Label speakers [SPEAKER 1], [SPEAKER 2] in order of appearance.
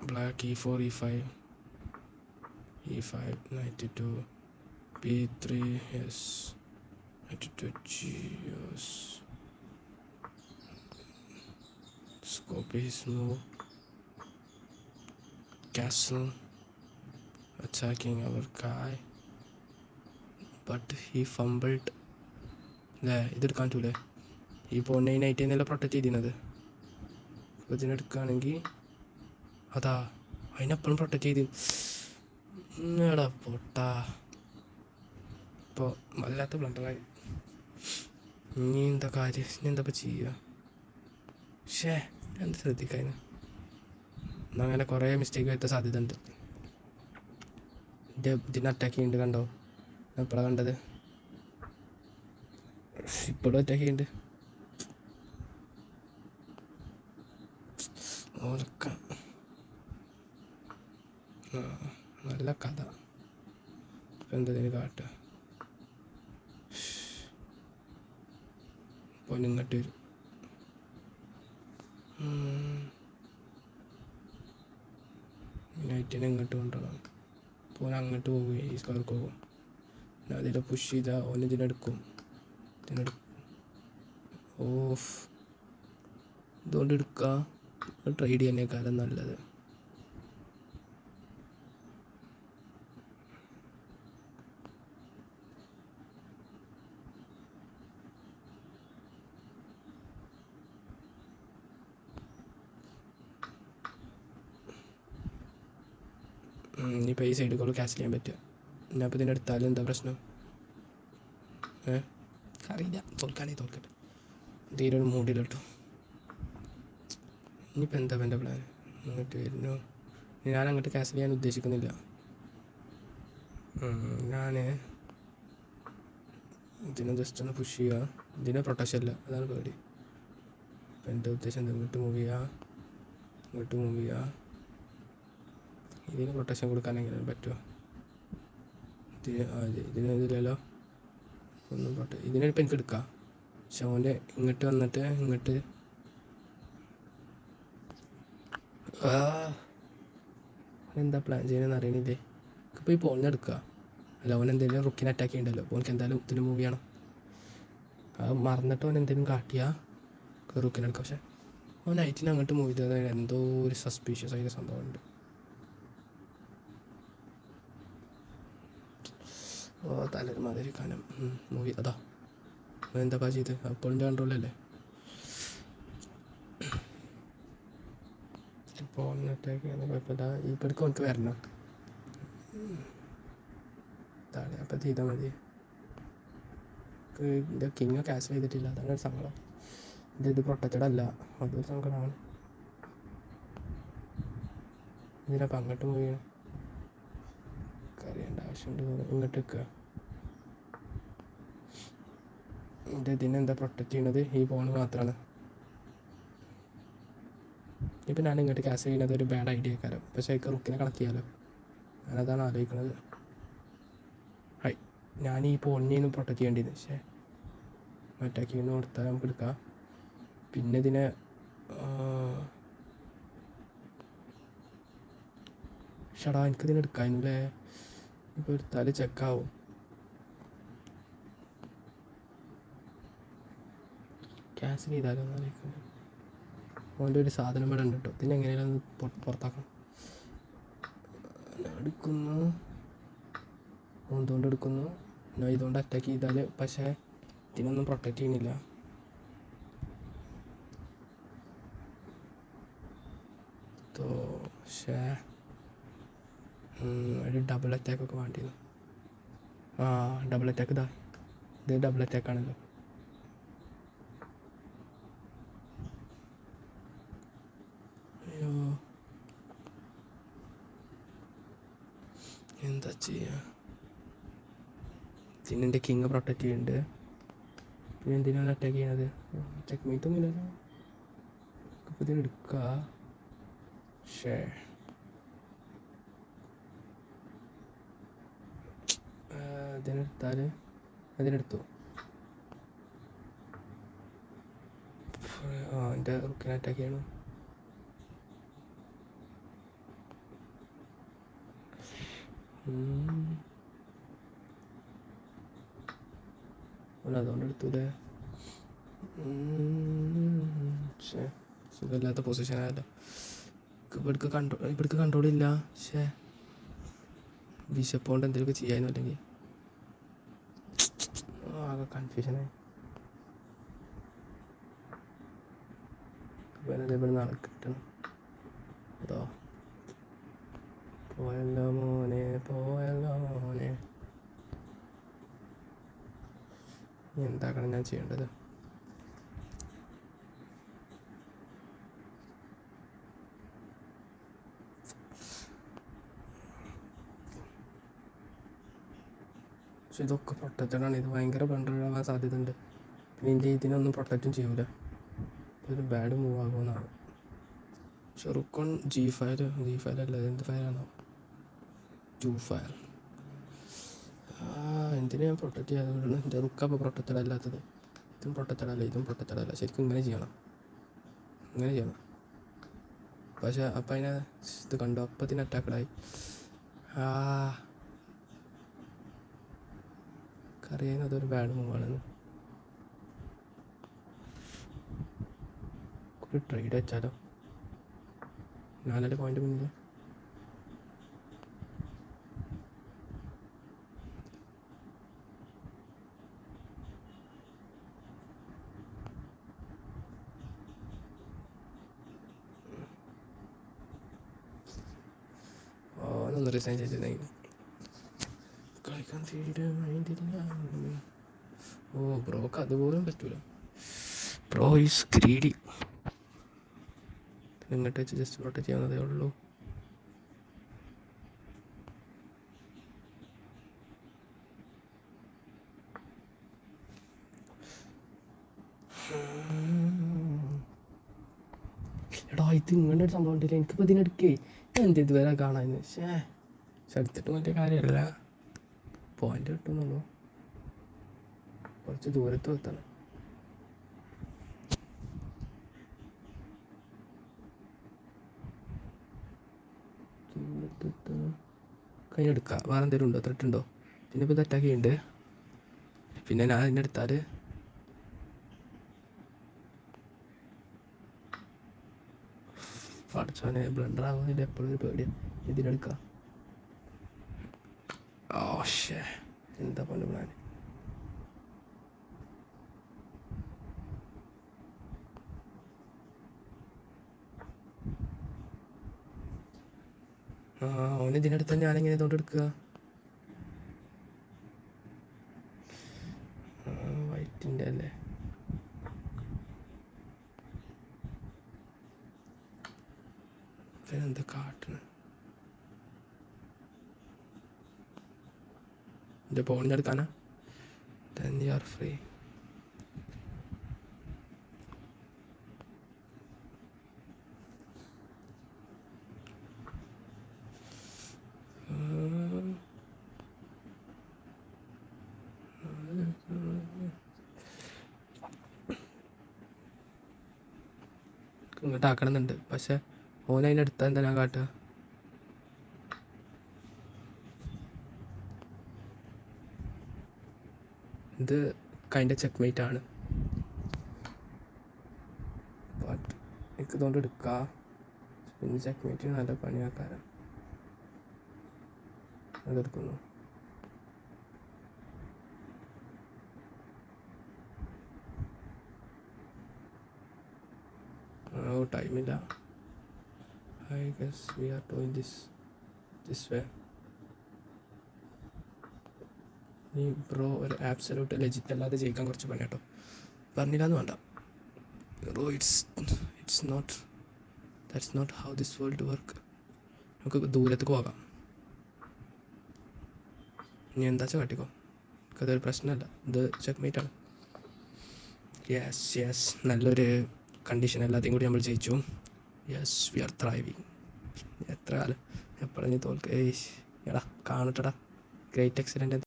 [SPEAKER 1] black e4 e5 e5 knight to b3 yes knight to g yes copy his move castle attacking our guy but he fumbled അല്ലേ ഇതെടുക്കാൻ പറ്റൂലേ ഈ പോണെ night എന്നല്ല protect ചെയ്തിരുന്നത് അപ്പോൾ ഇതിനെടുക്കുകയാണെങ്കിൽ അതാ അതിനെപ്പോഴും പ്രൊട്ടക്റ്റ് ചെയ്ത് എടാ പൊട്ടാ ഇപ്പോൾ വല്ലാത്ത ബ്ലണ്ടറായി ഇനി എന്താ കാര്യം ഇനി എന്താ ഇപ്പോൾ ചെയ്യുക ഷേ എന്ത് ശ്രദ്ധിക്കാന് അങ്ങനെ കുറേ മിസ്റ്റേക്ക് വരുത്താൻ സാധ്യത ഉണ്ട് ഇതിന് അറ്റാക്ക് ചെയ്യുന്നുണ്ട് കണ്ടോ എപ്പോഴാണ് കണ്ടത് ഇപ്പോഴും അറ്റാക്ക് ചെയ്യുന്നുണ്ട് ഓർക്ക നല്ല കഥ എന്തതിന് കാട്ടുക അപ്പോൾ ഇങ്ങോട്ട് വരും നൈറ്റിനെ ഇങ്ങോട്ട് കൊണ്ടുപോകണം അപ്പോൾ അങ്ങോട്ട് പോവുകയും ഈ സ്കവർക്ക് പോകും പിന്നെ അതിനെ പുഷ് ചെയ്താൽ ഓൻ ഇതിനെടുക്കും ഓഫ് ഇതുകൊണ്ട് എടുക്കുക ട്രൈഡ് ചെയ്യുന്നേക്കാളും നല്ലത് ഇനിയിപ്പോൾ ഈ സൈഡിൽ കൂടെ ക്യാൻസൽ ചെയ്യാൻ പറ്റുക ഞാൻ അപ്പോൾ ഇതിൻ്റെ എടുത്താലും എന്താ പ്രശ്നം അറിയില്ല തോൽക്കാനേ തോൽക്കട്ടെ തീരെ ഒരു മൂടിയിലിട്ടു ഇനിയിപ്പോൾ എന്താ എൻ്റെ പ്ലാൻ അങ്ങോട്ട് വരുന്നു ഞാൻ അങ്ങോട്ട് ക്യാൻസൽ ചെയ്യാൻ ഉദ്ദേശിക്കുന്നില്ല ഞാൻ ഇതിനെ ജസ്റ്റ് ഒന്ന് പുഷ് ചെയ്യുക ഇതിനെ പ്രൊട്ടക്ഷൻ ഇല്ല അതാണ് പേടി അപ്പം എൻ്റെ ഉദ്ദേശം എന്താ ഇങ്ങോട്ട് മൂവ് ചെയ്യുക ഇതിന് പ്രൊട്ടക്ഷൻ കൊടുക്കാൻ എങ്ങനെ പറ്റുമോ ഇതിലില്ലല്ലോ ഒന്നും ഇതിനിപ്പോൾ എനിക്ക് എടുക്കാം പക്ഷെ ഓൻ്റെ ഇങ്ങോട്ട് വന്നിട്ട് ഇങ്ങോട്ട് എന്താ പ്ലാൻ ചെയ്യുന്നതെന്ന് അറിയണില്ലേ ഇപ്പോൾ ഈ പോളിനെ എടുക്കുക അല്ല ഓൻ എന്തെങ്കിലും റുക്കിനെ അറ്റാക്ക് ചെയ്യണ്ടല്ലോ അപ്പോൾ എനിക്ക് എന്തായാലും ഇതിന് മൂവ് ചെയ്യണം അത് മറന്നിട്ട് ഓൻ എന്തെങ്കിലും കാട്ടിയാൽ റുക്കിനെ എടുക്കാം പക്ഷെ ഓൻ നൈറ്റിന് അങ്ങോട്ട് മൂവ് ചെയ്തത് എന്തോ ഒരു സസ്പീഷ്യസ് ആയിട്ട് സംഭവമുണ്ട് തലൊരു മാതിരി കാനം മൂവി അതാ എന്താ ചെയ്ത് അപ്പോഴും കൺട്രോളല്ലേ ഇപ്പോൾ അറ്റാക്ക് ചെയ്യുന്ന കുഴപ്പമില്ല ഇപ്പോഴേക്കും എനിക്ക് വരണം താഴെ അപ്പം ചെയ്താൽ മതി ഇത് കിങ് ക്യാൻസൽ ചെയ്തിട്ടില്ല അതാണ് ഒരു സങ്കടം ഇത് പ്രൊട്ടക്റ്റഡ് അല്ല അതൊരു സങ്കടമാണ് ഇതിനപ്പം അങ്ങോട്ട് മൂവ് ചെയ്യണം അറിയേണ്ട ആവശ്യമുണ്ട് ഇങ്ങോട്ട് വെക്കുക ഇതിനെന്താ പ്രൊട്ടക്റ്റ് ചെയ്യണത് ഈ ഫോൺ മാത്രമാണ് ഇപ്പം ഞാൻ ഇങ്ങോട്ട് ക്യാൻസൽ ചെയ്യുന്നത് ഒരു ബാഡ് ഐഡിയ ആക്കാരം പക്ഷേ എനിക്ക് റുക്കിനെ കണക്ട് ചെയ്യാമല്ലോ ഞാനതാണ് ആലോചിക്കുന്നത് ഞാൻ ഈ ഫോണിനെ ഒന്നും പ്രൊട്ടക്റ്റ് ചെയ്യേണ്ടത് പക്ഷേ അറ്റാക്ക് ചെയ്യുന്ന കൊടുത്താൽ നമുക്ക് എടുക്കാം പിന്നെ ഇതിനെ ഷടാ എനിക്കിതിനെ എടുക്കാനല്ലേ ഇപ്പോൾ എടുത്താൽ ചെക്കാവും ക്യാൻസൽ ചെയ്താലോ എന്നാലോചിക്കുന്നത് ഓൻ്റെ ഒരു സാധനം ഇവിടെ ഉണ്ട് കേട്ടോ ഇതിനെ എങ്ങനെയാണ് പുറത്താക്കണം എടുക്കുന്നു എന്തുകൊണ്ട് എടുക്കുന്നു ഞാൻ ഇതുകൊണ്ട് അറ്റാക്ക് ചെയ്താൽ പക്ഷേ ഇതിനൊന്നും പ്രൊട്ടക്റ്റ് ചെയ്യുന്നില്ല പക്ഷേ ഒരു ഡബിൾ അറ്റാക്കൊക്കെ വേണ്ടിയിരുന്നു ഡബിൾ അറ്റാക്ക് ഇത് ഡബിൾ അറ്റാക്കാണല്ലോ അയ്യോ എന്താ ചെയ്യുക പിന്നെ എൻ്റെ കിങ് പ്രൊട്ടക്റ്റ് ചെയ്യുന്നുണ്ട് പിന്നെ എന്തിനാണ് അറ്റാക്ക് ചെയ്യണത് ചെക്ക് മീറ്റൊന്നുമില്ലല്ലോ അപ്പോൾ ഇതിന് എടുക്കുക ഷേ ഇതിനെടുത്താൽ അതിനെടുത്തു എൻ്റെ റുക്കിനെ അറ്റാക്ക് ചെയ്യണം അതുകൊണ്ട് എടുത്തൂലേ. പക്ഷേ സുഖമില്ലാത്ത പൊസിഷനായല്ലോ. ഇവിടേക്ക് കൺട്രോളില്ല. പക്ഷേ ബിഷപ്പ് കൊണ്ട് എന്തെങ്കിലുമൊക്കെ ചെയ്യാനോ അല്ലെങ്കിൽ ആകെ കൺഫ്യൂഷനായി. ഇവിടെ നാളെ കിട്ടണം. അതോ പോയല്ലോ മോനെ, പോയല്ലോ മോനെ. എന്താക്കണം ഞാൻ ചെയ്യേണ്ടത്? പക്ഷെ ഇതൊക്കെ പ്രൊട്ടക്റ്റഡാണ്. ഇത് ഭയങ്കര ബണ്ടറാവാൻ സാധ്യത ഉണ്ട്. പിന്നെ ഇന്ത്യ ഇതിനൊന്നും പ്രൊട്ടക്റ്റും ചെയ്യൂല. ഒരു ബാഡ് മൂവ് ആകുമെന്നാണ്. പക്ഷെ റുക്കോൺ G5 അല്ല, എന്ത് ഫയലാണോ? 2 ഫയൽ. എന്തിനാ ഞാൻ പ്രൊട്ടക്റ്റ് ചെയ്യാതെ വിടണം? എൻ്റെ റുക്കപ്പോൾ പ്രൊട്ടക്റ്റഡ് അല്ലാത്തത്. ഇതും പ്രൊട്ടക്റ്റഡ് അല്ല, ഇതും പ്രൊട്ടക്റ്റഡ് അല്ല. ശരിക്കും ഇങ്ങനെ ചെയ്യണം. പക്ഷെ അപ്പം അതിനെ ഇത് കണ്ടോ, അപ്പത്തിന് അറ്റാക്കഡായി. അറിയാൻ അതൊരു ബാഡ് മൂവാണെന്ന്. ഒരു ട്രേഡ് വെച്ചാലോ? 4 പോയിന്റ് മുന്നിൽ. ഒന്ന് റിസൈൻ ചെയ്തിരുന്നെങ്കിൽ കളിക്കാൻ തീരെ മൈൻഡില്ല. ബ്രോക്ക് അതുപോലും പറ്റൂല. Bro is greedy. ഇങ്ങോട്ട് വെച്ച് ജസ്റ്റ് പ്രൊട്ടക്റ്റ് ചെയ്യാവുന്നതേ ഉള്ളൂ. എടാ ഇത് ഇങ്ങനെ ഒരു സംഭവം ഉണ്ടല്ലേ. എനിക്കിപ്പോൾ ഇതിനെടുക്കേ ഞാൻ എന്ത് ഇതുവരെ കാണാൻ. എടുത്തിട്ട് മറ്റേ കാര്യമല്ല, പോയിന്റ് കിട്ടുന്നുള്ളൂ. കുറച്ച് ദൂരത്ത് എത്തണം. കൈയെടുക്കുക. വേറെ എന്തെങ്കിലും ഉണ്ടോ? ത്രെട്ടുണ്ടോ? പിന്നെ ഇപ്പോൾ ഇത് അറ്റാക്ക് ചെയ്യുന്നുണ്ട്. പിന്നെ ഞാൻ അതിൻ്റെ എടുത്താൽ പഠിച്ചോനെ ബ്ലണ്ടർ ആവുന്നില്ല. എപ്പോഴും ഒരു പേടിയാണ് ഇതിനെടുക്കുക. എന്താ പോലെ പ്ലാൻ? ഓന് ഇതിനടുത്ത് ഞാനെങ്ങനെ ഇതുകൊണ്ട് എടുക്കുക? വൈറ്റിൻ്റെ അല്ലേ? എന്താ കാട്ടണ്? എൻ്റെ ഫോണിൻ്റെ എടുക്കാനാ? then you are free. ഇങ്ങോട്ട് ആക്കണമെന്നുണ്ട്. പക്ഷെ ഓൻ അതിൻ്റെ അടുത്ത് എന്താ ഞാൻ കാട്ടുക? ഇത് കൈൻ്റെ ചെക്ക് ആണ്. ബട്ട് എനിക്ക് ഇതുകൊണ്ട് എടുക്കാം. പിന്നെ ചെക്ക് മേറ്റ് നല്ല പണിയാക്കാരാണ്. അതെടുക്കുന്നു. ടൈമില്ല. I guess we are doing this way. നീ ബ്രോ ഒരു ആബ്സലൂട്ട് ലെജിറ്റ് അല്ലാതെ ജയിക്കാൻ കുറച്ച് പണി കേട്ടോ. പറഞ്ഞില്ലാന്ന് വേണ്ട bro. It's not that's not how this world work. നമുക്ക് ദൂരത്തേക്ക് പോകാം. ഇനി എന്താ വെച്ചാൽ കാട്ടിക്കോ. നമുക്കതൊരു പ്രശ്നമല്ല. ഇത് ചെക്ക്മേറ്റാണ്. യെസ് നല്ലൊരു കണ്ടീഷൻ എല്ലാத்தைയും കൂടി നമ്മൾ ജയിച്ചു. Yes we are thriving. എത്ര കാലം എപ്പോഴും തോൽക്കുക. എടാ കാണട്ടടാ ഗ്രേറ്റ് എക്സലൻ്റ്.